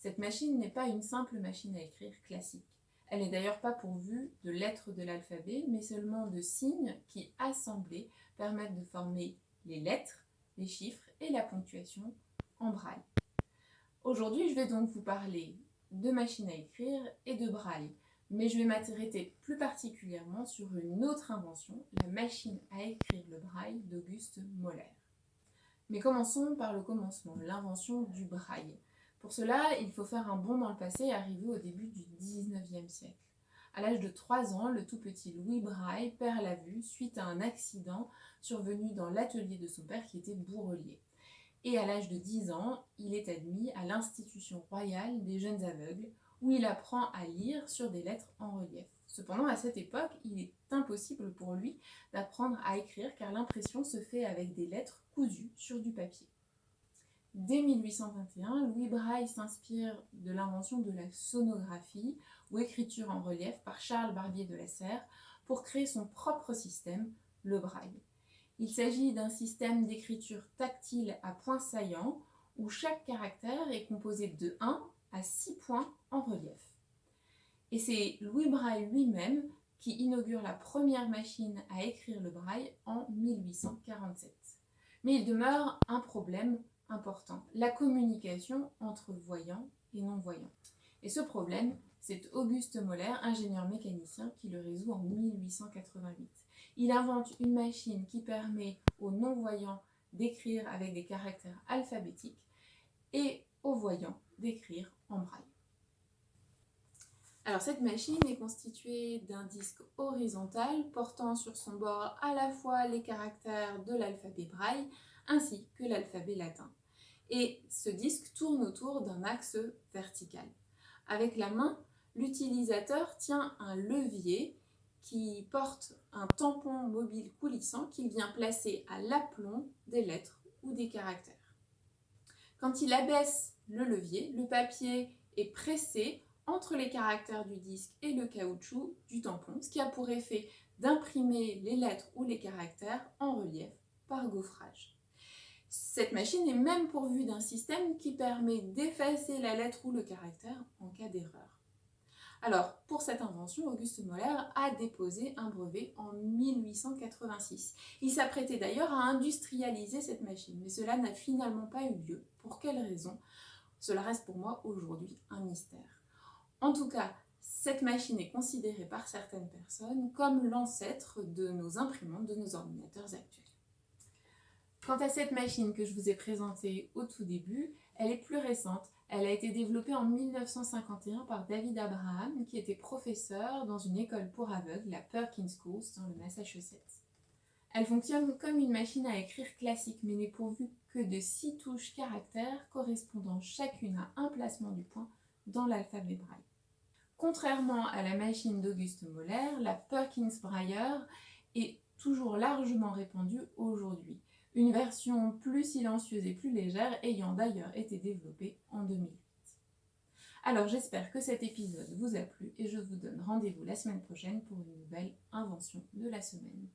Cette machine n'est pas une simple machine à écrire classique. Elle n'est d'ailleurs pas pourvue de lettres de l'alphabet, mais seulement de signes qui, assemblés, permettent de former les lettres, les chiffres et la ponctuation en braille. Aujourd'hui, je vais donc vous parler de machine à écrire et de braille, mais je vais m'arrêter plus particulièrement sur une autre invention, la machine à écrire le braille d'Auguste Moller. Mais commençons par le commencement, l'invention du braille. Pour cela, il faut faire un bond dans le passé et arriver au début du 19e siècle. À l'âge de 3 ans, le tout petit Louis Braille perd la vue suite à un accident survenu dans l'atelier de son père qui était bourrelier. Et à l'âge de 10 ans, il est admis à l'Institution royale des jeunes aveugles, où il apprend à lire sur des lettres en relief. Cependant, à cette époque, il est impossible pour lui d'apprendre à écrire car l'impression se fait avec des lettres cousues sur du papier. Dès 1821, Louis Braille s'inspire de l'invention de la sonographie, ou écriture en relief, par Charles Barbier de la Serre, pour créer son propre système, le braille. Il s'agit d'un système d'écriture tactile à points saillants, où chaque caractère est composé de 1 à 6 points en relief. Et c'est Louis Braille lui-même qui inaugure la première machine à écrire le braille en 1847. Mais il demeure un problème important, la communication entre voyants et non-voyants. Et ce problème, c'est Auguste Moller, ingénieur mécanicien, qui le résout en 1888. Il invente une machine qui permet aux non-voyants d'écrire avec des caractères alphabétiques et aux voyants d'écrire en braille. Alors cette machine est constituée d'un disque horizontal portant sur son bord à la fois les caractères de l'alphabet braille ainsi que l'alphabet latin. Et ce disque tourne autour d'un axe vertical. Avec la main, l'utilisateur tient un levier qui porte un tampon mobile coulissant qu'il vient placer à l'aplomb des lettres ou des caractères. Quand il abaisse le levier, le papier est pressé entre les caractères du disque et le caoutchouc du tampon, ce qui a pour effet d'imprimer les lettres ou les caractères en relief par gaufrage. Cette machine est même pourvue d'un système qui permet d'effacer la lettre ou le caractère en cas d'erreur. Alors, pour cette invention, Auguste Moller a déposé un brevet en 1886. Il s'apprêtait d'ailleurs à industrialiser cette machine, mais cela n'a finalement pas eu lieu. Pour quelle raison ? Cela reste pour moi aujourd'hui un mystère. En tout cas, cette machine est considérée par certaines personnes comme l'ancêtre de nos imprimantes, de nos ordinateurs actuels. Quant à cette machine que je vous ai présentée au tout début, elle est plus récente. Elle a été développée en 1951 par David Abraham, qui était professeur dans une école pour aveugles, la Perkins School, dans le Massachusetts. Elle fonctionne comme une machine à écrire classique, mais n'est pourvue que de 6 touches caractères correspondant chacune à un placement du point dans l'alphabet braille. Contrairement à la machine d'Auguste Moller, la Perkins Braille est toujours largement répandue aujourd'hui. Une version plus silencieuse et plus légère ayant d'ailleurs été développée en 2008. Alors j'espère que cet épisode vous a plu et je vous donne rendez-vous la semaine prochaine pour une nouvelle invention de la semaine.